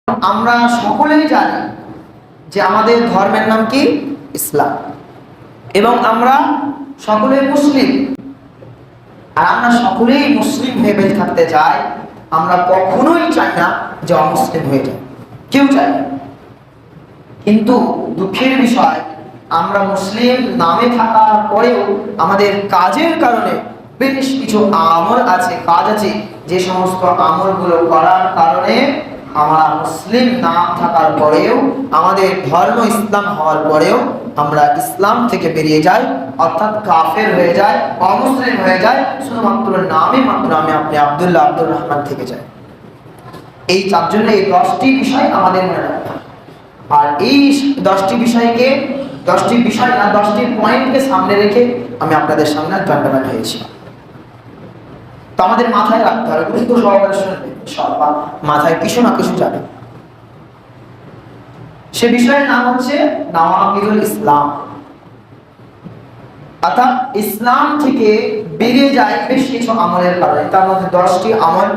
আমরা সকলেই জানি যে আমাদের ধর্মের নাম কি? ইসলাম। এবং আমরা সকলেই মুসলিম। আর আমরা সকলেই মুসলিম হয়ে বেঁচে থাকতে চাই। আমরা কখনোই চাই না যে অমুসলিম হয়ে যায়, কেউ চাই না। কিন্তু দুঃখের বিষয়, আমরা মুসলিম নামে থাকার পরেও আমাদের কাজের কারণে বেশ কিছু আমল আছে, কাজ আছে, যে সমস্ত আমলগুলো করার কারণে আমরা মুসলিম নাম থাকার পরেও, আমাদের ধর্ম ইসলাম হওয়ার পরেও আমরা ইসলাম থেকে বেরিয়ে যাই, অর্থাৎ কাফের হয়ে যায়, অমুসলিম হয়ে যায়, শুধুমাত্র নামে মাত্র আমি আপনি আব্দুল্লাহ আব্দুর রহমান থেকে যাই। এই তার জন্য এই 10টি বিষয় আমাদের মনে রাখতে হবে। আর এই 10টি বিষয়কে, 10টি বিষয় না, 10টি পয়েন্টকে সামনে রেখে আমি আপনাদের সামনে জানানো হয়েছি। তো আমাদের মাথায় রাখতে হবে, গুরুত্ব সহকারে শুনবে, ইনশাআল্লাহ মাথায় কিছু না কিছু যাবে। সে বিষয়ের নাম হচ্ছে নওয়াকিদুল ইসলাম। অর্থাৎ ইসলাম থেকে বেরিয়ে যায় বেশ কিছু আমলের কারণে। তার মধ্যে 10টি আমল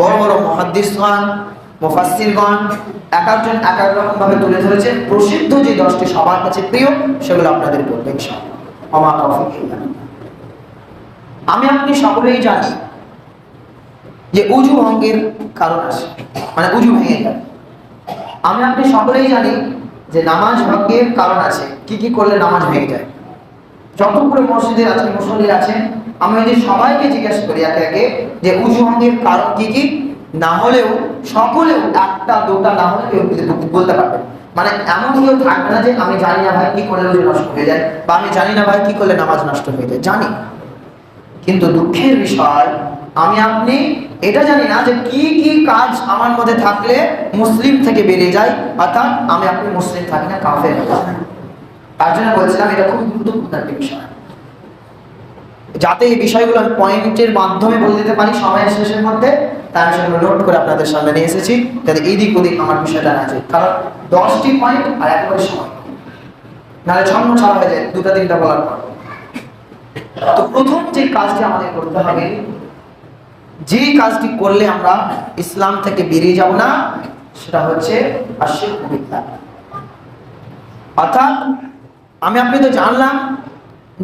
বড় বড় মুহাদ্দিসগণ, মুফাসসিরগণ এক একজন এক এক রকম ভাবে তুলে ধরেছেন। প্রসিদ্ধ যে 10টি সবার কাছে প্রিয়, সেগুলো আপনাদের বলবো ইনশাআল্লাহ। ওমা তৌফিক ইল্লা বিল্লাহ। আমি আপনি সকলেই জানি যে উযু ভঙ্গের কারণ আছে, মানে উযু ভেঙে যায়। আমি আপনি সকলেই জানি যে নামাজ ভঙ্গের কারণ আছে, কি কি করলে নামাজ ভেঙে যায়। যতগুলো মসজিদে আজকে মুসল্লি আছেন, আমি যদি সবাইকে জিজ্ঞেস করি একে একে যে উযু ভঙ্গের কারণ কি কি, না হলেও সকলেও একটা দুটা না হলে কেউ বলতে পারবে। মানে এমন কেউ থাকবে না যে আমি জানি না ভাই কি করলে উযু নষ্ট হয়ে যায়, বা আমি জানি না ভাই কি করলে নামাজ নষ্ট হয়ে যায়। জানি, কিন্তু দুঃখের বিষয় আমি আপনি এটা জানি না যে কি কি কাজ আমার মধ্যে থাকলে মুসলিম থেকে বেরিয়ে যায়, অর্থাৎ আমি আপনি মুসলিম থাকি না, কাফের হয়ে যাই। তার জন্য বলছিলাম এটা খুব গুরুত্বপূর্ণ একটা বিষয়, যাতে এই বিষয়গুলো আমি পয়েন্টের মাধ্যমে বলে দিতে পারি সময়ের শেষের মধ্যে। তাই আমি সেগুলো নোট করে আপনাদের সামনে নিয়ে এসেছি, যাতে এইদিক ওদিক আমার বিষয়টা না যায়। কারণ 10টি পয়েন্ট আর একেবারে সময়, নাহলে ছন্ন ছাড়া হয়ে যায় দুটা তিনটা বলার পর। তো প্রথম যে কাজটি আমাদের করতে হবে, যে কাজটি করলে আমরা ইসলাম থেকে বেরিয়ে যাব না, সেটা হচ্ছে আশিরকু বিল্লাহ। অর্থাৎ আমি আপনি তো জানলাম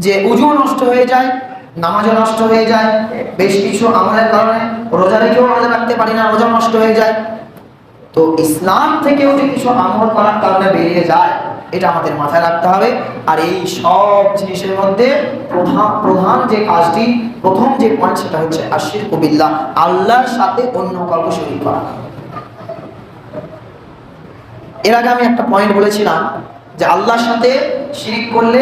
যে উযু নষ্ট হয়ে যায়, নামাজও নষ্ট হয়ে যায়, বেশ কিছু আমলের কারণে রোজা রেখেও রোজা রাখতে পারি না, রোজা নষ্ট হয়ে যায়। তো ইসলাম থেকেও যে কিছু আমল করার কারণে বেরিয়ে যায়, এটা আমাদের মাথায় রাখতে হবে। আর এই সব জিনিসের মধ্যে প্রধান যে কাজটি, প্রথম যে পয়েন্ট, সেটা হচ্ছে আশিরকু বিল্লাহ, আল্লাহর সাথে অন্য কাউকে শরীক করা। এর আগে আমি একটা পয়েন্ট বলেছিলাম যে আল্লাহর সাথে শিরিক করলে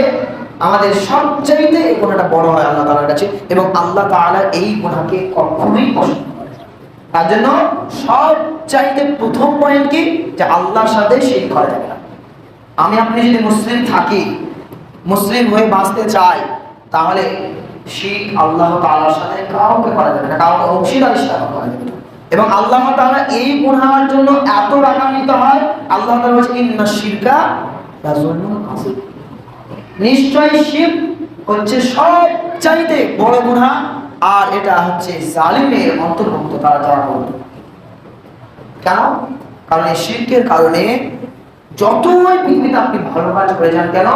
আমাদের সবচাইতে এই গুনাহটা বড় হয় আল্লাহ তাআলার কাছে, এবং আল্লাহ তাআলা এই গুনাহকে কখনোই পছন্দ করেন না। তার জন্য সবচাইতে প্রথম পয়েন্ট কি, যে আল্লাহর সাথে শিরিক করা যাবে না। আমি আপনি যদি মুসলিম থাকি, মুসলিম হয়ে বাঁচতে চাই, তাহলে শিরক আল্লাহ তাআলার সাথে কাউকে করা যাবে না, কাউকে অংশীদার হিসেবে করা যাবে না। এবং আল্লাহ তাআলা এই গুনাহের জন্য এত রাগান্বিত হয়, আল্লাহ তাআলা বলেছেন ইন্নাশ শিরকা লাযুলমুন আযীম। নিশ্চয়ই শিরক হচ্ছে সবচাইতে বড় গুনাহ, আর এটা হচ্ছে জালিমের অন্তর্ভুক্ত, তারা যারা করবে। কেন? কারণ এই শিরকের কারণে যতই পৃথিবীতে আপনি ভালো কাজ করে যান কেন,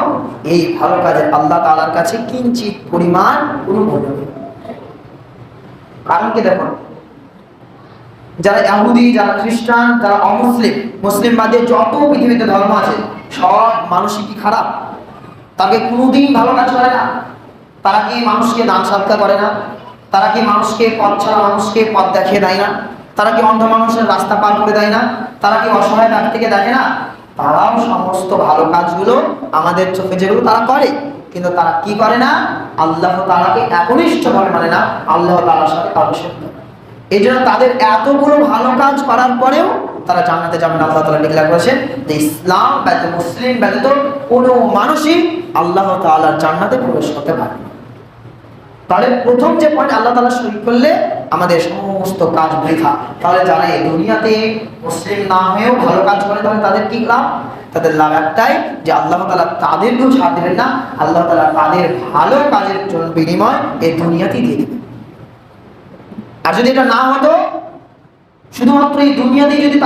এই ভালো কাজের আল্লাহ তাআলার কাছে কিঞ্চিত পরিমাণ কোনো মূল্য নেই। কারণ কি দেখুন, যারা ইহুদি, যারা খ্রিস্টান, যারা অমুসলিম, মুসলিম বাদে যত পৃথিবীতে ধর্ম আছে, সব মানুষই কি খারাপ? তাকে কোনোদিন ভালো কাজ করে না। তারা কি মানুষকে দান সৎকার করে না? তারা কি মানুষকে পথ ছাড়া মানুষকে পথ দেখিয়ে দেয় না? তারা কি অন্ধ মানুষের রাস্তা পার করে দেয় না? তারা কি অসহায় ব্যক্তিকে দেখে না? তারাও সমস্ত ভালো কাজগুলো আমাদের চোখে যেগুলো তারা করে, কিন্তু তারা কি করে না? আল্লাহ তাআলাকে একনিষ্ঠভাবে মানে না, আল্লাহ তাআলার সাথে কাউকে শরীক করে। এই জন্য তাদের এতগুলো ভালো কাজ করার পরেও তারা জান্নাতে যাবেন। আল্লাহ তাআলা ডিক্লেয়ার করেছেন যে ইসলাম ব্যতীত, মুসলিম ব্যতীত কোনো মানুষই আল্লাহ তাআলার জান্নাতে প্রবেশ করতে পারে না। তাহলে প্রথম যে পয়েন্ট, আল্লাহ তাআলা শরীক করলে আমাদের সমস্ত কাজ বৃথা। তাহলে যারা এই দুনিয়াতে মুসলিম না হয়েও ভালো কাজ করে, তাহলে তাদের কি লাভ? তাদের লাভ একটাই, যে আল্লাহ তাআলা তাদেরকেও ছাড় দেবেন না, আল্লাহ তাআলা তাদের ভালো কাজের জন্য বিনিময় এই দুনিয়াতেই দিয়ে দেবেন। আর যদি এটা না হতো, শুধুমাত্র এই দুনিয়াতেই যদি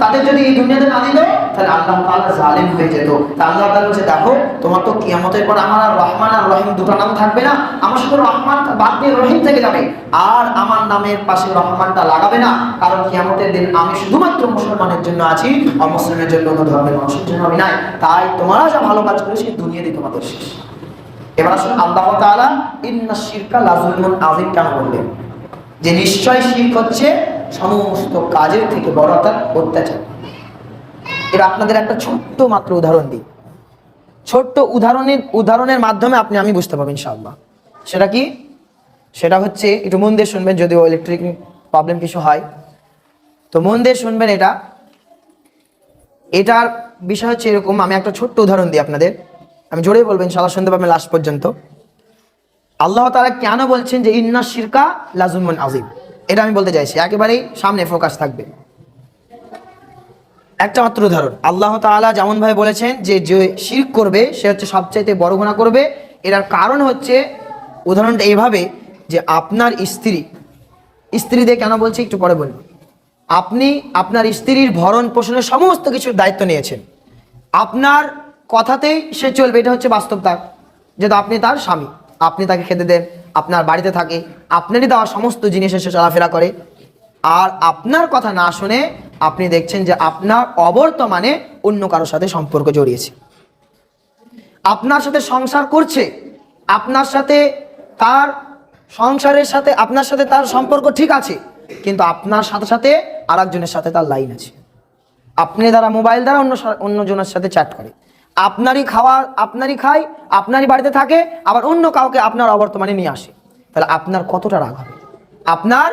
তাদের যদি এই দুনিয়াতে না দিত, তাহলে আল্লাহ তাআলা জালিম হয়ে যেত। তা আল্লাহ তাআলা বলছে, দেখো তোমার তো কিয়ামতের পর আমার আর রহমান আর রহিম দুটো নাম থাকবে না, আমার শুধু রহমান বাদ দিয়ে রহিম থেকে যাবে, আর আমার নামের পাশে রহমানটা লাগাবে না, কারণ কিয়ামতের দিন আমি শুধুমাত্র মুসলমানের জন্য আছি, অমুসলিমের জন্য, অন্য ধর্মের মানুষের জন্য আমি নাই। তাই তোমরা যা ভালো কাজ করেছো দুনিয়াতেই তোমাদের শেষ। এবার আসুন আল্লাহ তাআলা ইন্নাশ শিরকা লাযুলমুন আযীম কেন বললেন? যে নিশ্চয় শিরক হচ্ছে সমস্ত কাজের থেকে বড়, অর্থাৎ অত্যাচার। এর আপনাদের একটা ছোট্ট মাত্র উদাহরণ দিই, ছোট্ট উদাহরণের মাধ্যমে আমি বুঝতে পারবো ইনশাআল্লাহ। সেটা কি? সেটা হচ্ছে, একটু মন দিয়ে শুনবেন, যদিও ইলেকট্রিক প্রবলেম কিছু হয় তো মন দিয়ে শুনবেন। এটার বিষয় হচ্ছে এরকম, আমি একটা ছোট্ট উদাহরণ দিই আপনাদের, আমি জোরে বলবেন ইনশাআল্লাহ, শুনতে পাবেন লাস্ট পর্যন্ত। আল্লাহ তাআলা কেন বলছেন যে ইন্নাশ শিরকা লাযুলমুন আযীম, এটা আমি বলতে চাইছি, একেবারেই সামনে ফোকাস থাকবে। একটা মাত্র উদাহরণ, আল্লাহ তাআলা যেমন ভাবে বলেছেন যে যে শিরক করবে সে হচ্ছে সবচাইতে বড় গুনাহ করবে। এটার কারণ হচ্ছে, উদাহরণটা এইভাবে যে আপনার স্ত্রী দিয়ে কেন বলছি একটু পরে বলবো। আপনি আপনার স্ত্রীর ভরণ পোষণের সমস্ত কিছুর দায়িত্ব নিয়েছেন, আপনার কথাতেই সে চলবে, এটা হচ্ছে বাস্তবতা। যেহেতু আপনি তার স্বামী, আপনি তাকে খেতে দেন, আপনার বাড়িতে থাকে, আপনারই দেওয়া সমস্ত জিনিস এসে চলাফেরা করে, আর আপনার কথা না শুনে আপনি দেখছেন যে আপনার অবর্তমানে অন্য কারোর সাথে সম্পর্ক জড়িয়েছে, আপনার সাথে সংসার করছে, আপনার সাথে তার সংসারের সাথে আপনার সাথে তার সম্পর্ক ঠিক আছে, কিন্তু আপনার সাথে সাথে আরেকজনের সাথে তার লাইন আছে। আপনি দ্বারা মোবাইল দ্বারা অন্যজনের সাথে চ্যাট করে, আপনারই খায়, আপনারই বাড়িতে থাকে, আবার অন্য কাউকে আপনার অবর্তমানে নিয়ে আসে, তাহলে আপনার কতটা রাগ হবে? আপনার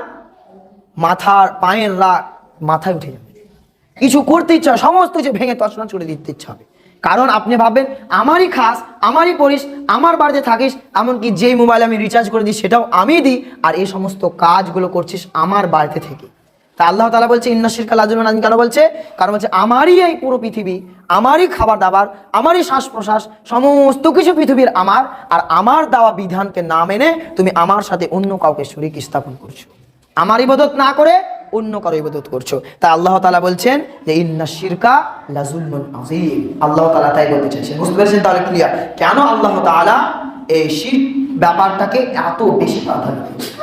মাথার পায়ের রাগ মাথায় উঠে যাবে, কিছু করতে ইচ্ছা, সমস্ত কিছু ভেঙে তছনছ করে দিতে ইচ্ছা হবে। কারণ আপনি ভাববেন আমারই খাস, আমারই পড়িস, আমার বাড়িতে থাকিস, এমনকি যেই মোবাইল আমি রিচার্জ করে দিই সেটাও আমি দিই, আর এই সমস্ত কাজগুলো করছিস আমার বাড়িতে থেকে। তা আল্লাহ তাআলা বলছে ইন্নাশ শিরকা লাযুলমুন আযীম কেন বলছে? কারণ হচ্ছে আমারই এই পুরো পৃথিবী, আমারই খাবার দাবার, আমারই শ্বাস প্রশ্বাস, সমস্ত কিছু পৃথিবীর আমার, আর আমার দেওয়া বিধানকে না মেনে তুমি আমার সাথে অন্য কাউকে শরীক স্থাপন করছো, আমার ইবাদত না করে অন্য কারো ইবাদত করছো। তাই আল্লাহ তাআলা বলছেন যে ইন্নাশ শিরকা লাযুলমুন আযীম। আল্লাহ তাআলা তাই বলতে চাইছেন, বুঝতে পেরেছেন? তাহলে ক্লিয়ার কেন আল্লাহ তাআলা এই শিরক ব্যাপারটাকে এত বেশি প্রাধান্য দিয়েছেন।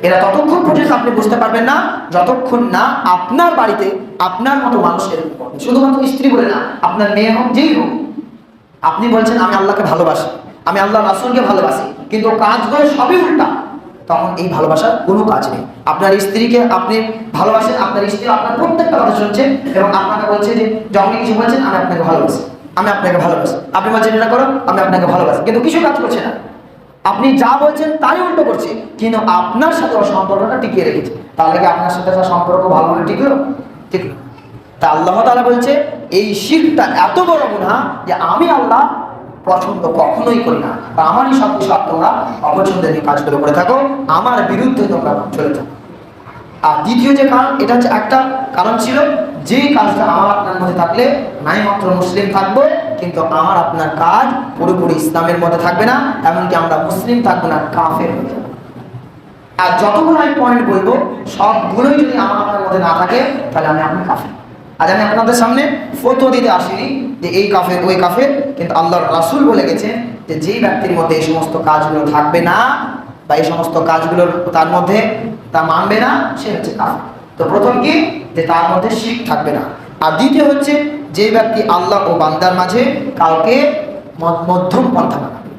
এরা ততক্ষণ পর্যন্ত আপনি বুঝতে পারবেন না যতক্ষণ না আপনার বাড়িতে আপনার মতো মানুষের, শুধুমাত্র স্ত্রী বলে না, আপনার মেয়ে হোক, যেই হোক, আপনি বলছেন আমি আল্লাহকে ভালোবাসি, আমি আল্লাহ রাসূলকে ভালোবাসি, কিন্তু কাজগুলো সবই উল্টা, তখন এই ভালোবাসার কোনো কাজ নেই। আপনার স্ত্রীকে আপনি ভালোবাসেন, আপনার স্ত্রী আপনার প্রত্যেকটা কথা শুনছে এবং আপনাকে বলছে যে যখন কিছু বলছেন আমি আপনাকে ভালোবাসি, আমি আপনাকে ভালোবাসি, আপনি বলছেন এটা করো, আমি আপনাকে ভালোবাসি, কিন্তু কিছু কাজ করছে না, আপনি যা বলছেন তাই উল্টো করছে, কিন্তু আপনার সাথে সম্পর্কটা টিকিয়ে রেখেছে। তাহলে কি আপনার সাথে সম্পর্ক ভালোভাবে টিকলো? তা আল্লাহ তাআলা বলছে এই শিরকটা এত বড় গুনাহ যে আমি আল্লাহ পছন্দ কখনোই করি না, বা আমারই সব কিছু তোমরা অপছন্দের এই কাজগুলো করে থাকো, আমার বিরুদ্ধে তোমরা চলে থাকো। আর দ্বিতীয় যে কারণ, এটা হচ্ছে একটা কারণ ছিল, যে কাজটা আমার আপনার মধ্যে থাকলে নাই মাত্র মুসলিম থাকবো, কিন্তু আমার আপনার কাজ পুরোপুরি ইসলামের মধ্যে থাকবে না, এমনকি আমরা মুসলিম থাকবো না, কাফের হয়ে যাবো। আর যতগুলো আমি পয়েন্ট বলবো সবগুলোই যদি আমার আপনার মধ্যে না থাকে, তাহলে আপনি কাফের। আজ আমি আপনাদের সামনে ফতোয়া দিতে আসিনি যে এই কাফের ওই কাফের, কিন্তু আল্লাহর রাসূল বলে গেছে যে যেই ব্যক্তির মধ্যে এই সমস্ত কাজগুলো থাকবে না, বা এই সমস্ত কাজগুলোর তার মধ্যে তা মানবে না, সে হচ্ছে কাফের। তো প্রথম কি, যে তার মধ্যে শিরক থাকবে না, আর দ্বিতীয় হচ্ছে যে ব্যক্তি আল্লাহ ও বান্দার মাঝে কাউকে মধ্যম পন্থা বানাবে,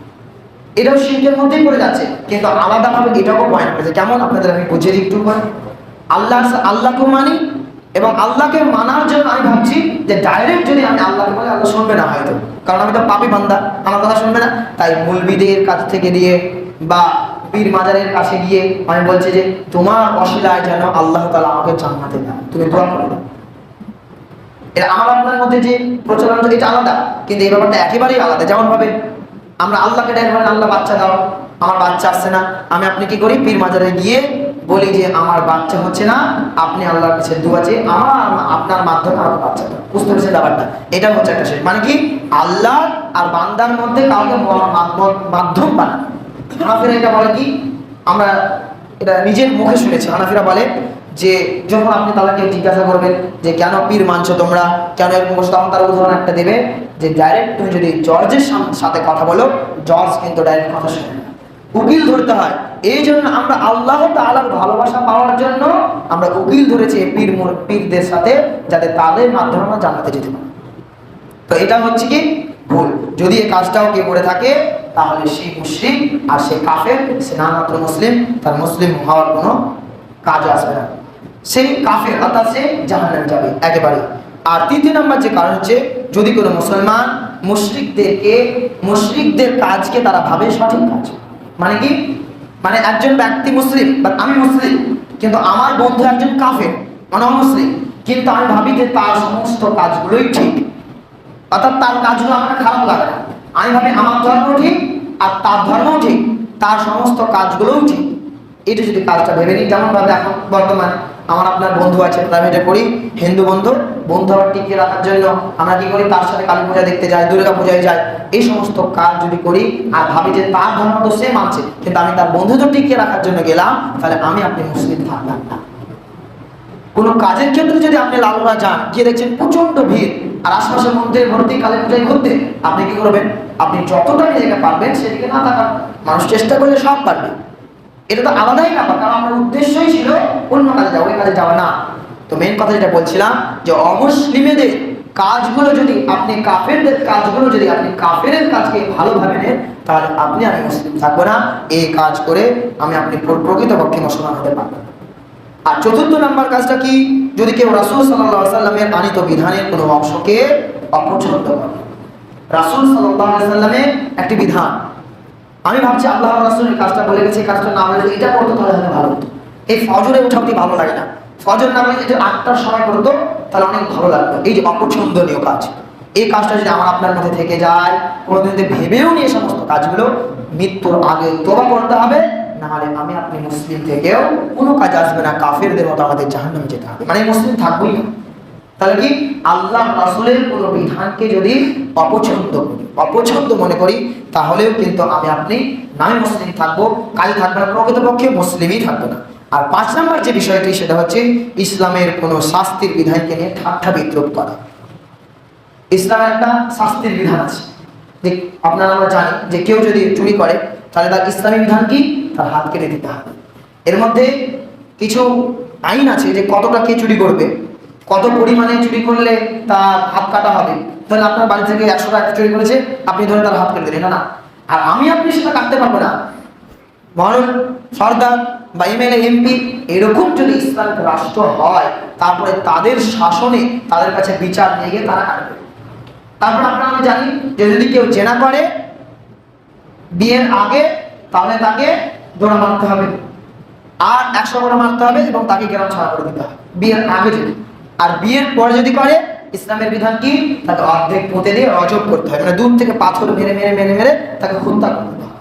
এটাও শিরকের মধ্যেই পড়ে যাচ্ছে, কিন্তু আলাদাভাবে এটাও পয়েন্ট করেছে। কেমন আপনাদের আমি বুঝিয়ে দিই একটু করে। আল্লাহকে মানি, এবং আল্লাহকে মানার জন্য আমি ভাবছি যে ডাইরেক্ট যদি আমি আল্লাহকে বলি আল্লাহ শুনবে না হয়তো, কারণ আমি তো পাপী বান্দা, আমার কথা শুনবে না। তাই মুলবিদের কাছ থেকে দিয়ে বা পীর মাজারের কাছে গিয়ে আমি বলছি যে তোমার ওসিলায় যেন আল্লাহ তাআলা আমাকে জান্নাতে দেন, তুমি দোয়া করে দাও। এটা আমার আপনার মধ্যে যে প্রচলন, এটা আলাদা, কিন্তু এই ব্যাপারটা একেবারেই আলাদা। যেমন ভাবে আমরা আল্লাহকে ডাইরেক্ট বলেন আল্লাহ বাচ্চা দাও, আমার বাচ্চা আসছে না, আমি আপনি কি করি, পীর মাজারে গিয়ে বলি যে আমার বাচ্চা হচ্ছে না, আপনি আল্লাহর কাছে দোয়া চেয়ে আপনার মাধ্যমে আমার বাচ্চা দাও। বুঝতে পেরেছেন ব্যাপারটা? এটা হচ্ছে একটা শিরক, মানে কি আল্লাহ আর বান্দার মধ্যে কাউকে মাধ্যম বানানো। হানাফিরা এটা বলে কি, আমরা এটা নিজের মুখে শুনেছি, হানাফিরা বলে যে যখন আপনি তাদেরকে জিজ্ঞাসা করবেন যে কেন পীর মানছো তোমরা, কেন এরকম করছো, তখন তার উদাহরণ একটা দেবে যে ডাইরেক্ট তুমি যদি জজের সাথে কথা বলো, জজ কিন্তু ডাইরেক্ট কথা শুনে না, উকিল ধরতে হয়। এই জন্য আমরা আল্লাহ তাআলার ভালোবাসা পাওয়ার জন্য আমরা উকিল ধরেছি পীরদের সাথে, যাতে তাদের মাধ্যমে আমরা জান্নাতে যেতে পারি। তো এটা হচ্ছে কি ভুল। যদি এই কাজটাও কেউ করে থাকে তাহলে সে মুশরিক আর সে কাফের, সে না মাত্র মুসলিম, তার মুসলিম হওয়ার কোনো কাজ আসবে না, সেই কাফের, অর্থাৎ সে জাহান্নামে যাবে একেবারে। আর তৃতীয় নম্বর যে কারণ হচ্ছে, যদি কোনো মুসলমান মুশরিকদের কাজকে তারা ভাবে সঠিক কাজ। মানে কি, মানে একজন ব্যক্তি মুসলিম বা আমি মুসলিম, কিন্তু আমার বন্ধু একজন কাফের মানে অমুসলিম, কিন্তু আমি ভাবি যে তার সমস্ত কাজগুলোই ঠিক, অর্থাৎ তার কাজগুলো আমার খারাপ লাগে না, আমি ভাবি আমার ধর্ম ঠিক আর তার ধর্মও ঠিক, তার সমস্ত কাজগুলোও ঠিক। এটা যদি কাজটা ভেবে নিই, যেমন ভাবে এখন বর্তমানে আমার আপনার বন্ধু আছে, প্রাইভেটে পড়ি, হিন্দু বন্ধু আবার টিকিয়ে রাখার জন্য আমরা কি করি, তার সাথে কালী পূজা দেখতে যাই, দুর্গা পূজায় যাই, এই সমস্ত কাজ যদি করি আর ভাবি যে তার ধর্ম তো সে মানছে, কিন্তু আমি তার বন্ধুত্ব টিকিয়ে রাখার জন্য গেলাম, তাহলে আমি আপনি মুসলিম থাকলাম না। কোনো কাজের ক্ষেত্রে যদি আপনি লালুরা যান, গিয়ে দেখছেন প্রচন্ড ভিড় আর আশপাশের মধ্যে ভর্তি কালী পূজায় ঘুরতে, আপনি কি করবেন, আপনি যতটা নিজেকে পারবেন সেদিকে না তাকান। মানুষ চেষ্টা করলে সব পারবে, এটা তো আলাদাই ব্যাপার, কারণ আমার উদ্দেশ্যই ছিল অন্য কাজে যাওয়া, ওই কাজে যাওয়া না। তো মেন কথা যেটা বলছিলাম যে অমুসলিমেদের কাজগুলো যদি আপনি কাফেরদের কাজগুলো যদি আপনি কাফেরের কাজকে ভালোভাবে নেন, তাহলে আপনি আমি মুসলিম থাকবো না। এই কাজ করে আমি আপনি প্রকৃতপক্ষে মুসলমান হতে পারবো। আর চতুর্থ নাম্বার কাজটা কি, যদি কেউ রাসূল সাল্লাল্লাহু আলাইহি ওয়াসাল্লামের আনিত বিধানের কোনো অংশকে অপছন্দ করে। রাসূল সাল্লাল্লাহু আলাইহি ওয়াসাল্লামের একটি বিধান, আমি ভাবছি আল্লাহ রাসূলের কাজটা বলে গেছে, এই কাজটা না বলে এটা করতে তাহলে ভালো হতো। এই ফজরে উঠা অতি ভালো লাগে না, ফজর না বলে যদি 8টার সময় করতো তাহলে অনেক ভালো লাগতো। এই যে অপছন্দনীয় কাজ, এই কাজটা যদি আমার আপনার মধ্যে থেকে যায়, কোনোদিন যদি ভেবেও নিয়ে সমস্ত কাজগুলো, মৃত্যুর আগে তওবা করতে হবে, নাহলে আমি আপনি মুসলিম থেকেও কোনো কাজ আসবে না, কাফেরদের মতো আমাদের জাহান্নামে যেতে হবে, মানে মুসলিম থাকবোই না। তাহলে কি আল্লাহ রাসূলের কোনো বিধানকে যদি অপছন্দ মনে করি, তাহলেও কিন্তু আমি আপনি নামে মুসলিম থাকবো, কাজে থাকবো না, প্রকৃতপক্ষে মুসলিমই থাকবো না। আর 5 নম্বর যে বিষয়টি, সেটা হচ্ছে ইসলামের কোনো শাস্তির বিধানকে নিয়ে ঠাট্টা বিদ্রুপ করা। ইসলামের একটা শাস্তির বিধান আছে, যে আপনারা আমরা জানি যে কেউ যদি চুরি করে তাহলে তার ইসলামী বিধান কি, তার হাত কেটে দিতে হবে। এর মধ্যে কিছু আইন আছে যে কতটা কে চুরি করবে, কত পরিমাণে চুরি করলে তার হাত কাটা হবে। তাহলে আপনার বাড়ি থেকে 100 টাকা চুরি করেছে, আপনি ধরে তার হাত কেটে দিলেন না, আর আমি আপনি সেটা কাটতে পারবো না। বরং সরকার বা এমএলএ এমপি এরকম যদি ইসলামিক রাষ্ট্র হয়, তারপরে তাদের শাসনে তাদের কাছে বিচার নিয়ে গিয়ে তারা কাটবে। তারপর আপনারা আমি জানি যে যদি কেউ জেনা করে বিয়ের আগে, তাহলে তাকে জোড়া মারতে হবে, আর 100 জোড়া মারতে হবে, এবং তাকে গ্রাম ছাড়া করে দিতে হবে বিয়ের আগে যদি। আর বিয়ের পরে যদি করে, ইসলামের বিধান কি, তাকে অর্ধেক পুঁতে দিয়ে রজব করতে হয়, মানে দূর থেকে পাথর মেরে মেরে মেরে মেরে তাকে হত্যা করতে হয়,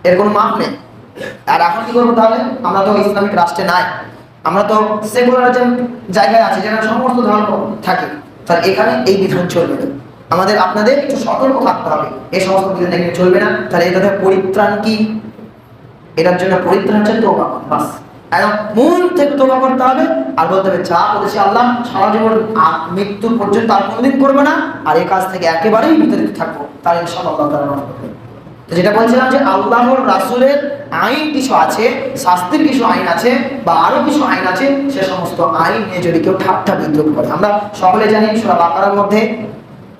এর কোনো মাপ নেই। আর এখন কি করবো তাহলে, আমরা তো ইসলামিক রাষ্ট্রে নাই, আমরা তো সেকুলারিজম জায়গায় আছি যেখানে সমস্ত ধর্ম থাকে, তাহলে এখানে এই বিধান চলবে না। আমাদের আপনাদের একটু সতর্ক থাকতে হবে, এই সমস্ত বিধান এখানে চলবে না। তাহলে এটাতে পরিত্রাণ কি, এটার জন্য পরিত্রাণ হচ্ছে তওবা, বাস একদম মন থেকে তওবা করতে হবে, আর বলতে হবে যা বলেছি আল্লাহ সারা জীবন মৃত্যু পর্যন্ত আর কোনোদিন করবো না, আর এই কাজ থেকে একেবারেই বিতাড়িত থাকবো, তাহলে ইনশাআল্লাহ আল্লাহ তাআলা মাফ করবেন। যেটা বলছিলাম যে আল্লাহর রাসূলের আইন কিছু আছে, শাস্তির কিছু আইন আছে, বা আরো কিছু আইন আছে, সে সমস্ত আইন নিয়ে যদি কেউ ঠাট্টা বিদ্রুপ করে, আমরা সকলে জানি সূরা বাকারার মধ্যে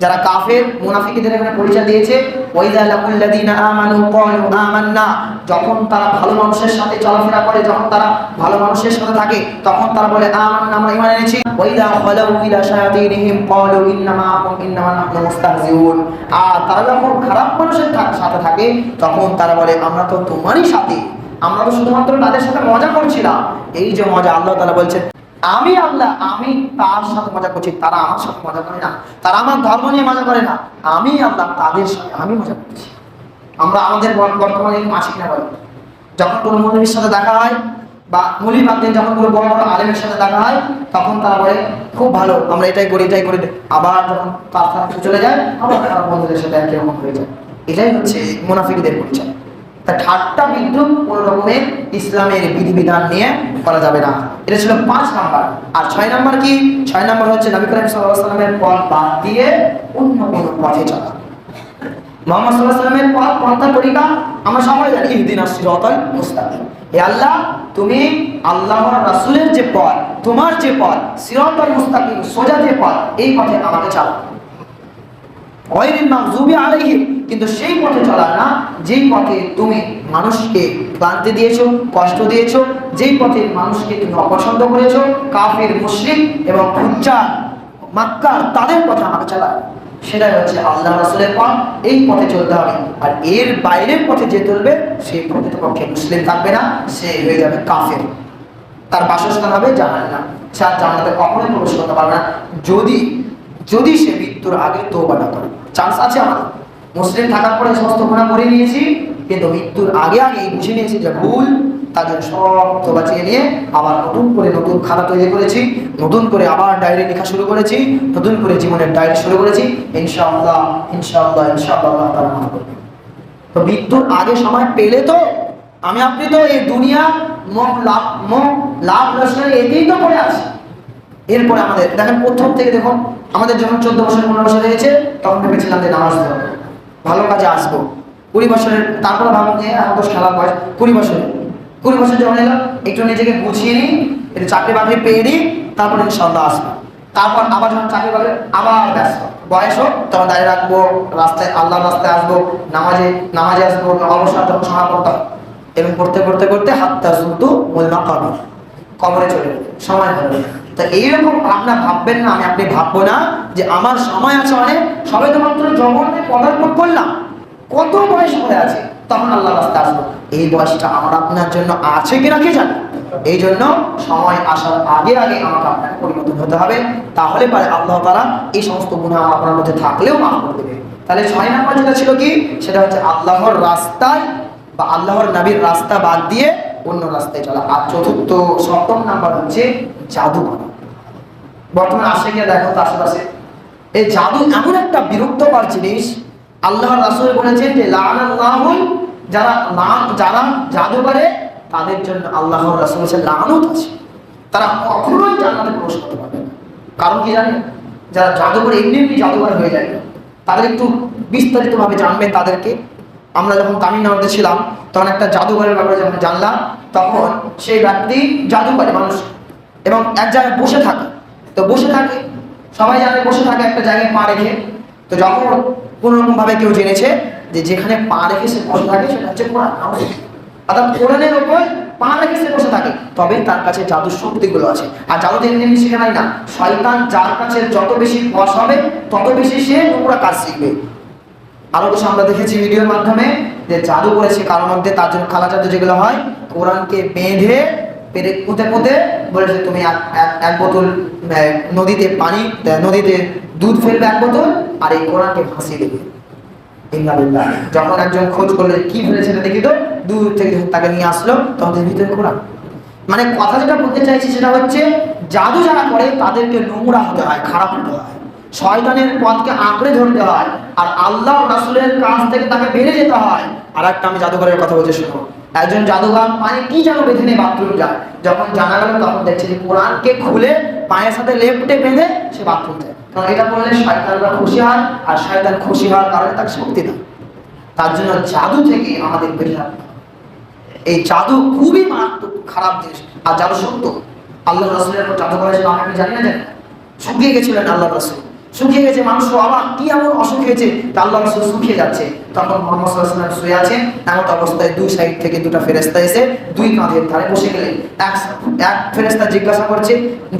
যারা কাফের মুনাফিকদের এখানে পরিচয় দিয়েছে, ওয়াইযা লাকুল্লাযিনা আমানু ক্বালু আমান্না, যখন তারা ভালো মানুষের সাথে চলাফেরা করে, যখন তারা ভালো মানুষের সাথে থাকে, তখন তারা বলে আমান্না, আমরা ঈমান এনেছি। ওয়াইযা খালাউ ইলা শায়াতিনহিম ক্বালু ইন্নামা নাহনু মুস্তাহজিউন, আর তারা যখন খারাপ মানুষের সাথে থাকে, তখন তারা বলে আমরা তো তোমারই সাথী, আমরা তো শুধুমাত্র তাদের সাথে মজা করছিলাম। এই যে মজা, আল্লাহ তাআলা বলছেন আমি আল্লাহ, আমি তার সাথে মজা করছি, তারা আমার সাথে মজা করে না, তারা আমার ধর্ম নিয়ে মজা করে না, আমি আল্লাহ তাদের সাথে আমি মজা করছি। আমরা আমাদের বর্তমানে আশিক না বলি, যখন কোনো মৌলবীর সাথে দেখা হয়, বা মৌলবী বাদ দিয়ে যখন কোনো বড় বড় আলেমের সাথে দেখা হয়, তখন তারা বলে খুব ভালো, আমরা এটাই করি। আবার যখন তার সাথে চলে যায়, আবার তারা বন্ধুদের সাথে একই রকম হয়ে যায়। এটাই হচ্ছে মুনাফিকদের পরিচয়। তা ঠাট্টা বিদ্রুপ কোনো রকমের ইসলামের বিধিবিধান নিয়ে করা যাবে না। এটা ছিল 5 নাম্বার। আর 6 নাম্বার কি? 6 নাম্বার হচ্ছে নবী করিম সাল্লাল্লাহু আলাইহি ওয়াসাল্লামের পথ বাদ দিয়ে অন্য কোনো পথে চলা। মুহাম্মদ সাল্লাল্লাহু আলাইহি ওয়াসাল্লামের পথ পন্থা তরিকা আমরা সবাই জানি, ইহদিনাস সিরাতাল মুস্তাকিম। হে আল্লাহ, তুমি আল্লাহর রাসূলের যে পথ, তোমার যে পথ, সিরাতাল মুস্তাকিম, সোজা যে পথ, এই পথে আমাকে চালাও। গায়রিল মাগযুবি আলাইহিম, কিন্তু সেই পথে চলা না যেই পথে তুমি মানুষকে ক্লান্তি দিয়েছো, কষ্ট দিয়েছো, যেই পথে মানুষকে তুমি অপছন্দ করেছো, কাফির, মুশরিক এবং ফুজ্জার, মাক্কার, তাদের পথে আমাকে চালাও। সেটাই হচ্ছে আল্লাহ রাসূলের পথ। এই পথে চলতে হবে। আর এর বাইরের পথে যে চলবে সেই পথে পক্ষে মুসলিম থাকবে না, সে হয়ে যাবে কাফের। তার বাসস্থান হবে জাহান্নাম। সে আর জান্নাতে কখনোই প্রবেশ করতে পারবে না যদি সে মৃত্যুর আগে তওবা না করে। চান্স আছে আমাদের, মুসলিম থাকার পরে সমস্ত গুনাহ করে নিয়েছি, কিন্তু মৃত্যুর আগে বুঝে নিয়েছি যে ভুল, তার জন্য সব তওবা চেয়ে নিয়ে আবার নতুন করে নতুন খাতা তৈরি করেছি, নতুন করে আবার ডায়েরি লেখা শুরু করেছি, নতুন করে জীবনের ডায়েরি শুরু করেছি। ইনশাআল্লাহ ইনশাআল্লাহ ইনশাআল্লাহ আল্লাহ তাআলা মাফ করবেন। তো মৃত্যুর আগে সময় পেলে তো আমি আপনি তো এই দুনিয়া লাভ লস্করে এতেই তো পড়ে আছি। এরপরে আমাদের দেখেন, প্রথম থেকে দেখুন, আমাদের যখন 14 বছর 15 বছর হয়েছে তখন ভেবেছিলাম যে নামাজ পড়বো, ভালো কাজে আসবো। 20 বছরের, তারপরে ভাবলাম যে এখন তো খেলার বয়স, 20 বছর যখন এলো একটু নিজেকে গুছিয়ে নিই, একটু চাকরি বাকরি পেয়ে নিই, তারপরে ইনশাআল্লাহ আসবো। তারপর আবার যখন চাকরি বাকরি আবার ব্যস্ত, বয়স হোক তখন দাঁড়িয়ে রাখবো, রাস্তায় আল্লাহর রাস্তায় আসবো, নামাজে আসবো, অবসর যখন সমাপন হবে, এবং করতে হাত্তা যুদ্ধ মূল মাকাম, কবরে চলে যাবে, সময় হবে। তা এইরকম আপনার ভাববেন না, আপনি ভাববো না যে আমার সময় আছে অনেক, সবাই তো মাত্র জগতে পদার্পণ করলাম, কত বয়স পরে আছে, তখন আল্লাহ রাস্তা আসবো। এই বয়সটা আমার আপনার জন্য আছে কিনা কে জানে। এই জন্য সময় আসার আগে আমাকে আপনাকে পরিবর্তন হতে হবে, তাহলে পারে আল্লাহ তাআলা এই সমস্ত গুনাহ আপনার মধ্যে থাকলেও মাফ করে দেবে। তাহলে 6 নাম্বার যেটা ছিল কি, সেটা হচ্ছে আল্লাহর রাস্তায় বা আল্লাহর নবীর রাস্তা বাদ দিয়ে অন্য রাস্তায় চলা। আর চতুর্থ 7ম নাম্বার হচ্ছে জাদু করা। বর্তমানে আশেকে দেখো তো আশেপাশে, এই জাদু এমন একটা বিরক্তকর জিনিস। আল্লাহর রাসূল বলেছেন যে লানাল্লাহু, যারা জাদু করে তাদের জন্য আল্লাহর রাসূল বলেছেন লানত আছে, তারা কখনোই জান্নাতে প্রবেশ করতে পারবে না। কারণ কি জানেন? যারা জাদু করে এমনি জাদুকর হয়ে যায়, তাদের একটু বিস্তারিতভাবে জানবেন তাদেরকে। আমরা যখন তামিলনাড়ুতে ছিলাম তখন একটা জাদুঘরের ব্যাপারে যখন জানলাম, তখন সেই ব্যক্তি জাদু করে মানুষ, এবং এক জায়গায় বসে থাকে। তো বসে থাকে, সবাই জানে বসে থাকে একটা জায়গায় পা রেখে। তো যখন কোনোরকম ভাবে কেউ জেনেছে যে যেখানে পা রেখে সে বসে থাকে সেটা হচ্ছে কোরআন, অর্থাৎ কোরআনের উপর পা রেখে সে বসে থাকে, তবে তার কাছে জাদুর শক্তিগুলো আছে। আর জাদু এমনি শিখে নাই না, শয়তান যার কাছে যত বেশি বশ হবে তত বেশি সে নোংরা কাজ শিখবে। আরো কিছু আমরা দেখেছি ভিডিওর মাধ্যমে যে জাদু করেছে কারোর মধ্যে, তার জন্য খালা জাদু যেগুলো হয়, কোরআনকে বেঁধে পেরে পুঁতে বলেছে তুমি এক বোতল নদীতে দুধ ফেলবে 1 বোতল, আর এই কোরআনকে ভাসিয়ে দেবে। যখন একজন খোঁজ করলে কি ফেলেছে দেখি, তো দূর থেকে তাকে নিয়ে আসলো, তখন ভিতরে কোরআন। মানে কথা যেটা বলতে চাইছি সেটা হচ্ছে, জাদু যারা করে তাদেরকে নোংরা হতে হয়, খারাপ হতে হয়, শয়তানের পথকে আঁকড়ে ধরতে হয়, আর আল্লাহ রাসূলের কাছ থেকে তাকে বেরিয়ে যেতে হয়। আর একটা আমি জাদুঘরের কথা বলছি শুনো। একজন জাদুঘর মানে কি যেন বেঁধে নিয়ে বাথরুম যায়, যখন জানা গেল তখন দেখছে যে কোরআনকে খুলে পায়ের সাথে লেপ্টে বেঁধে সে বাথরুম যায়। কারণ এটা করলে শয়তানরা খুশি হয়, আর শয়তান খুশি হওয়ার কারণে তাকে শক্তি দেয়। তার জন্য জাদু থেকে আমাদের বেরিয়ে আসতে হবে। এই জাদু খুবই মারাত্মক খারাপ জিনিস। আর জাদু সত্য, আল্লাহ রাসূলের উপর জাদু করেছিল, আমি জানি না, শুকিয়ে গেছিলেন আল্লাহ রাসূল, শুকিয়ে গেছে, মানুষ আবার কি এমন অসুখ হয়েছে, আল্লাহ রাসূল শুকিয়ে যাচ্ছে। তখন মুহাম্মদ সাল্লাল্লাহু আলাইহি ওয়াসাল্লাম শুয়ে আছেন, এমন অবস্থায় 2 সাইড থেকে 2টা ফেরেশতা এসে 2 কাঁধের ধারে বসে গেলেন। এক ফেরেশতা জিজ্ঞাসা করছে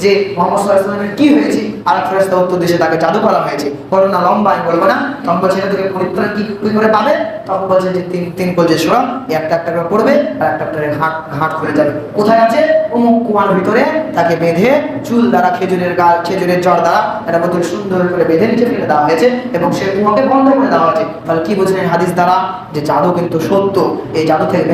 যে মুহাম্মদ সাল্লাল্লাহু আলাইহি ওয়াসাল্লামের কি হয়েছে, আর এক ফেরেশতা উত্তর দিয়েছে তাকে জাদু করা হয়েছে। বলো না লম্বা, আমি বলবো না। তখন বলছে এটা থেকে পরিত্রাণ কি করে পাবে? তখন বলছে যে তিন কলজে সোয়া, একটা করে পড়বে, আর একটা হাট খুলে যাবে। কোথায় আছে? অমুক কুয়ার ভিতরে তাকে বেঁধে চুল দ্বারা, খেজুরের জড় দ্বারা একটা বোতল সুন্দর করে বেঁধে নিচে ফেলে দেওয়া হয়েছে এবং সে কুয়াকে বন্ধ করে দেওয়া হয়েছে। তাহলে কি বলছেন এই হাদিস দ্বারা? যে জাদু কিন্তু সত্য, এই জাদু থেকে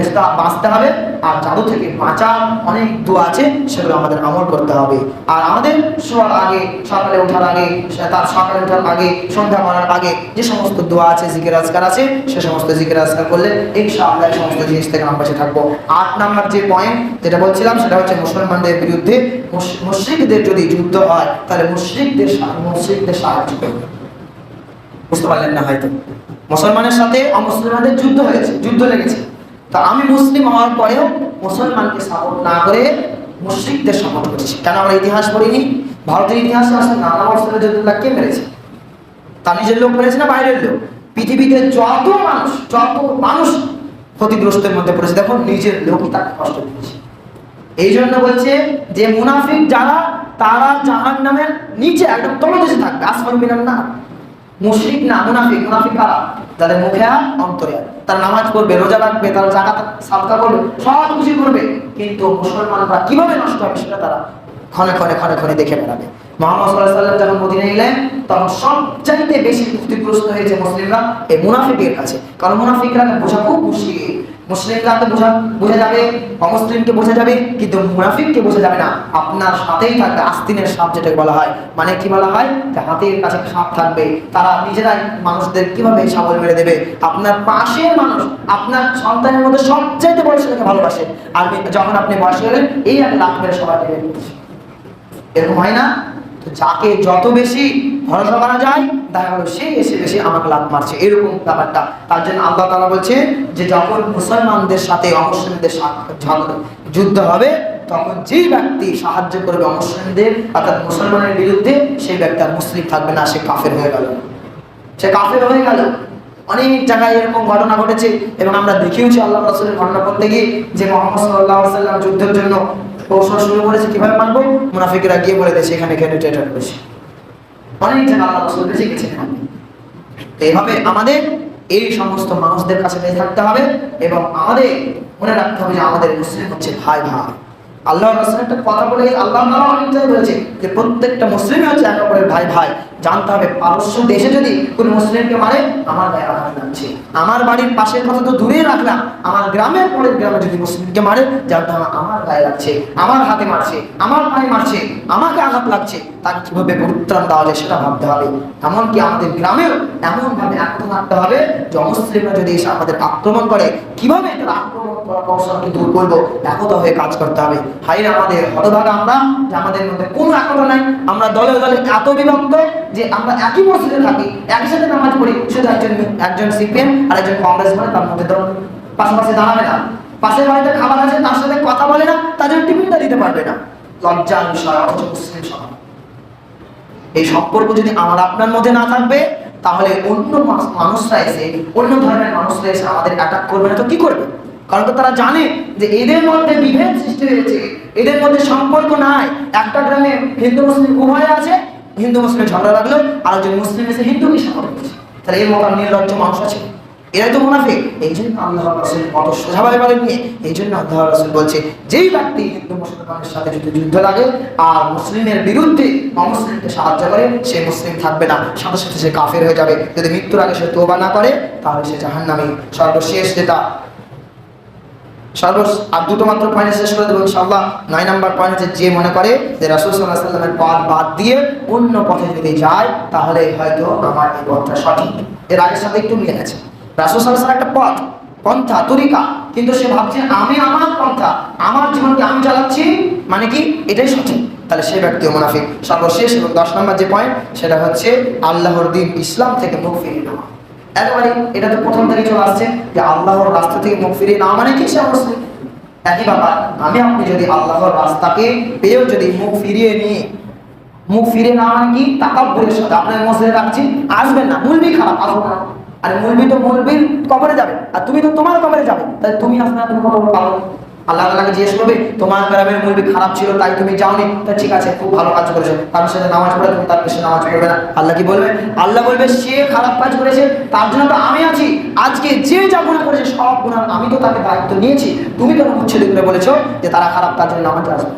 বাঁচতে হবে, আর জাদু থেকে বাঁচার অনেক দোয়া আছে, সেগুলো আমাদের আমল করতে হবে। আর আমাদের শোয়ার আগে, সকালে ওঠার আগে, তার সকালে ওঠার আগে, সন্ধ্যা করার আগে যে সমস্ত দোয়া আছে, জিকির আজকার আছে, সে সমস্ত জিকির আজকার করলে ইনশাআল্লাহ এই সমস্ত জিনিস থেকে আমরা বেঁচে থাকবো। 8 নাম্বার যে পয়েন্ট যেটা বলছিলাম সেটা হচ্ছে মুসলমানদের বিরুদ্ধে মুশরিকদের যদি যুদ্ধ হয় তাহলে মুশরিকদের সাহায্য করবে। বুঝতে পারলেন না হয়তো? মুসলমানের সাথে অমুসলিমদের যুদ্ধ হয়েছে, যুদ্ধ লেগেছে, তা আমি মুসলিম হওয়ার পরেও মুসলমানকে সাপোর্ট না করে মুশরিকদের সাপোর্ট করছি। কেন? আমরা ইতিহাস পড়িনি? ভারতের ইতিহাসে আসলে নানা বছরের যুদ্ধ কে মেরেছে? তার নিজের লোক মেরেছে না বাইরের লোক? পৃথিবীতে যত মানুষ ক্ষতিগ্রস্তের মধ্যে পড়েছে, দেখো নিজের লোকই তাকে কষ্ট দিয়েছে। এই জন্য বলছে যে মুনাফিক যারা, তারা জাহান্নামের নিচে একদম তলদেশে থাকবে, আসফালু মিনান নার। মুশরিক না, মুনাফিক। মুনাফিক কারা? যাদের মুখে আর অন্তরে আর, তারা নামাজ পড়বে, রোজা রাখবে, তারা যাকাত সাদকা করবে, সব কিছু করবে, কিন্তু মুসলমানরা কিভাবে নষ্ট হবে সেটা তারা ক্ষণে ক্ষণে দেখে বেড়াবে। মুহাম্মদ সাল্লাল্লাহু আলাইহি ওয়াসাল্লাম যখন মদিনায় এলেন তখন সবচাইতে বেশি ক্ষতিগ্রস্ত হয়েছে মুসলিমরা এই মুনাফিকের কাছে। কারণ মুনাফিকরা বোঝা খুব মুশকিল। মুসলিমরা তো বোঝা যাবে, অমুসলিমকে বোঝা যাবে, কিন্তু মুনাফিককে বোঝা যাবে না। আপনার সাথেই থাকবে, আস্তিনের সাপ যেটাকে বলা হয়। মানে কি বলা হয়? যে হাতের কাছে সাপ থাকবে, তারা নিজেরাই মানুষদের কিভাবে শাবল মেরে দেবে। আপনার পাশের মানুষ, আপনার সন্তানের মধ্যে সবচাইতে বড় ছেলেকে ভালোবাসে, আর যখন আপনি বয়স হলেন এই এক লাখ মেরে সবাই মেরে দিচ্ছে। এরকম হয় না? যাকে যত বেশি ভরসা করা যায় দেখা গেল সে এসে বেশি আমাকে লাত মারছে, এরকম ব্যাপারটা। তার জন্য আল্লাহ তাআলা বলছে যে যখন মুসলমানদের সাথে অমুসলিমদের যুদ্ধ হবে তখন যে ব্যক্তি সাহায্য করবে অমুসলিমদের অর্থাৎ মুসলমানের বিরুদ্ধে, সেই ব্যক্তি আর মুসলিম থাকবে না, সে কাফের হয়ে গেল, সে কাফের হয়ে গেল। অনেক জায়গায় এরকম ঘটনা ঘটেছে এবং আমরা দেখিয়েছি আল্লাহ রাসূলের ঘটনা করতে গিয়ে যে মুহাম্মদ সাল্লাল্লাহু আলাইহি ওয়াসাল্লাম যুদ্ধের জন্য কৌশল শুরু করেছে, কিভাবে মানবো? মুনাফিকরা গিয়ে বলে দেয় সেখানে ক্যান্ডিডেট করেছে। অনেক জায়গায় আল্লাহ রাসূল বেঁচে গেছেন। এইভাবে আমাদের এই সমস্ত মানুষদের কাছে বেঁচে থাকতে হবে এবং আমাদের মনে রাখতে হবে যে আমাদের মুসলিম হচ্ছে ভাই ভাই। আল্লাহ রাসূল একটা কথা বলে আল্লাহ তাআলা অনেকটাই বলেছে যে প্রত্যেকটা মুসলিমই হচ্ছে এক অপরের ভাই ভাই। জানতে হবে পারস্য দেশে যদি কোন মুসলিমকে মারে আমার গায়ে আঘাত লাগছে, আমার বাড়ির পাশের কথা তো দূরেই রাখলাম, আমার গ্রামের পরের গ্রামে যদি মুসলিমকে মারে জানতে হবে আমার গায়ে লাগছে, আমার হাতে মারছে, আমার পায়ে মারছে, আমাকে আঘাত লাগছে, তাকে কিভাবে পরিত্রাণ দেওয়া যায় সেটা ভাবতে হবে। এমনকি আমাদের গ্রামেও এমনভাবে আক্রমণ করতে হবে যে মুসলিমরা যদি এসে আমাদের আক্রমণ করে কিভাবে তার আক্রমণ করার কৌশলকে দূর করবো, একতা হয়ে কাজ করতে হবে। হাই আমাদের হতভাগা আমরা যে আমাদের মধ্যে কোনো একতা নাই, আমরা দলে দলে এত বিভক্ত যে আমরা একই মসজিদে থাকি, একই সাথে নামাজ পড়ি, শুধু একজন সিপিএম আর একজন কংগ্রেস মানে তার মধ্যে তো পাশাপাশি দাঁড়াবে না, পাশের বাড়িতে খাবার আছে তার সাথে কথা বলে না, তার জন্য টিফিনটা দিতে পারবে না। লজ্জার বিষয় মুসলিম সমাজ। এই সম্পর্ক যদি আমার আপনার মধ্যে না থাকবে তাহলে অন্য মানুষরা এসে, অন্য ধর্মের মানুষরা এসে আমাদের অ্যাটাক করবে না তো কি করবে? কারণ তো তারা জানে যে এদের মধ্যে বিভেদ সৃষ্টি হয়েছে, এদের মধ্যে সম্পর্ক নাই। একটা গ্রামে হিন্দু মুসলিম উভয় আছে, হিন্দু মুসলিম ঝগড়া লাগলো, আর একজন মুসলিম এসে হিন্দুকে সাপোর্ট করছে, তাহলে এর মতো নির্লজ্জ মানুষ আছে? এরাই তো মুনাফিক। এই জন্য আল্লাহ রাসূল কত সোজাভাবে বলেননি। এই জন্য আল্লাহ রাসূল বলছে যেই ব্যক্তি হিন্দু মুসলমানের সাথে যদি যুদ্ধ লাগে আর মুসলিমের বিরুদ্ধে অমুসলিমকে সাহায্য করে, সে মুসলিম থাকবে না, সাথে সাথে সে কাফের হয়ে যাবে। যদি মৃত্যুর আগে সে তওবা না করে তাহলে সে জাহান্নামী। সর্বশেষ যেটা আর দুটো মাত্র পয়েন্ট শেষ করে দেবো ইনশাআল্লাহ। 9 নাম্বার পয়েন্ট হচ্ছে যে মনে করে যে রাসূল সাল্লাল্লাহু আলাইহি ওয়াসাল্লামের পথ বাদ দিয়ে অন্য পথে যদি যায় তাহলে হয়তো আমার এই পথটা সঠিক। এর আগের সাথে একটু মিলে গেছে। রাসূল সাল্লাল্লাহু আলাইহি ওয়াসাল্লাম একটা পথ, পন্থা, তরিকা, কিন্তু সে ভাবছে আমি আমার পন্থা, আমার জীবনকে আমি চালাচ্ছি, মানে কি এটাই সঠিক, তাহলে সেই ব্যক্তিও মুনাফিক। সর্বশেষ এবং 10 নাম্বার যে পয়েন্ট সেটা হচ্ছে আল্লাহর দ্বীন ইসলাম থেকে মুখ ফিরিয়ে নেওয়া। একেবারে এটা তো প্রথম থেকে চলে আসছে যে আল্লাহর রাস্তা থেকে মুখ ফিরিয়ে না মানে কি সে মুসলিম। একই ব্যাপার, আমি আপনি যদি আল্লাহর রাস্তাকে পেয়েও যদি মুখ ফিরিয়ে না মানে কি তাকাব্বুরের সাথে আপনার মসজিদে রাখছি, আসবেন না, মুলবি খারাপ, আসবো না। আরে মুলবি তো মুলবির কবরে যাবে আর তুমি তো তোমার কবরে যাবে, তাই তুমি আসবে না, তুমি কত বড় পাগল। আল্লাহ তাআলাকে জিজ্ঞেস করবে তোমার গ্রামের মুলবি খারাপ ছিল তাই তুমি যাওনি, তা ঠিক আছে খুব ভালো কাজ করেছো, তার সাথে নামাজ পড়ে তুমি তার পেছনে নামাজ পড়বে না। আল্লাহ কি বলবে? আল্লাহ বলবে সে খারাপ কাজ করেছে তার জন্য তো আমি আছি, আজকে যে যা গুনাহ করেছে সব গুনাহ আমি তো তাকে দায়িত্ব নিয়েছি, তুমি কেন উচ্ছেদ করে বলেছো যে তারা খারাপ, তার জন্য নামাজ আসবে।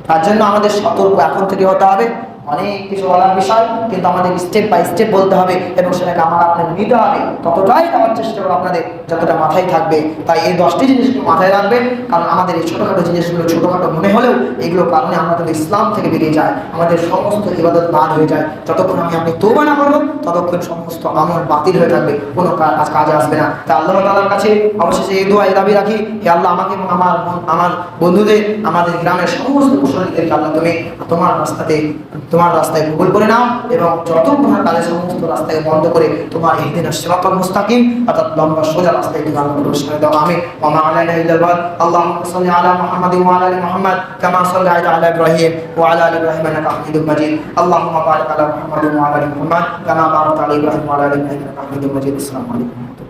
তার জন্য আমাদের সতর্ক এখন থেকে হতে হবে। অনেক কিছু বলার বিষয়, কিন্তু আমাদের স্টেপ বাই স্টেপ বলতে হবে এবং সেটাকে আমার আপনাকে নিতে হবে। ততটাই দেওয়ার চেষ্টা করবো আপনাদের, যতটা মাথায় থাকবে। তাই এই 10টি জিনিসগুলো মাথায় রাখবেন, কারণ আমাদের এই ছোটোখাটো জিনিসগুলো ছোটোখাটো মনে হলেও এগুলোর কারণে আমরা কিন্তু ইসলাম থেকে বেরিয়ে যায়, আমাদের সমস্ত ইবাদত বাদ হয়ে যায়। যতক্ষণ আপনি তওবা না করবেন ততক্ষণ সমস্ত আমল বাতিল হয়ে থাকবে, কোনো কাজে আসবে না। তাই আল্লাহ তাআলার কাছে অবশেষে এই দোয়া দাবি রাখি, হে আল্লাহ, আমাকে এবং আমার বন্ধুদের, আমাদের গ্রামের সমস্ত কুশলীদেরকে আল্লাহ তুমি তোমার রাস্তায় কবুল করে নাও, এবং যত গুনাহ কাজে সমস্ত রাস্তায় বন্ধ করে তোমার ইহদিনাস সিরাতাল মুস্তাকিম অর্থাৎ লম্বা সোজা রাস্তায় তুমি আল্লাহ প্রবেশ করে দাও। আমিন। ওয়া মা আলাইনা ইল্লাল বালাগ। আল্লাহুম্মা সাল্লি আলা মুহাম্মাদিন ওয়া আলা আলি মুহাম্মাদ কামা সাল্লাইতা আলা ইব্রাহিম ওয়া আলা আলি ইব্রাহিম ইন্নাকা হামিদুম মাজিদ। আল্লাহুম্মা বারিক আলা মুহাম্মাদিন ওয়া আলা আলি মুহাম্মাদ কামা বারাকতা আলা ইব্রাহিম ওয়া আলা আলি ইব্রাহিম ইন্নাকা হামিদুম মাজিদ। আসসালামু আলাইকুম।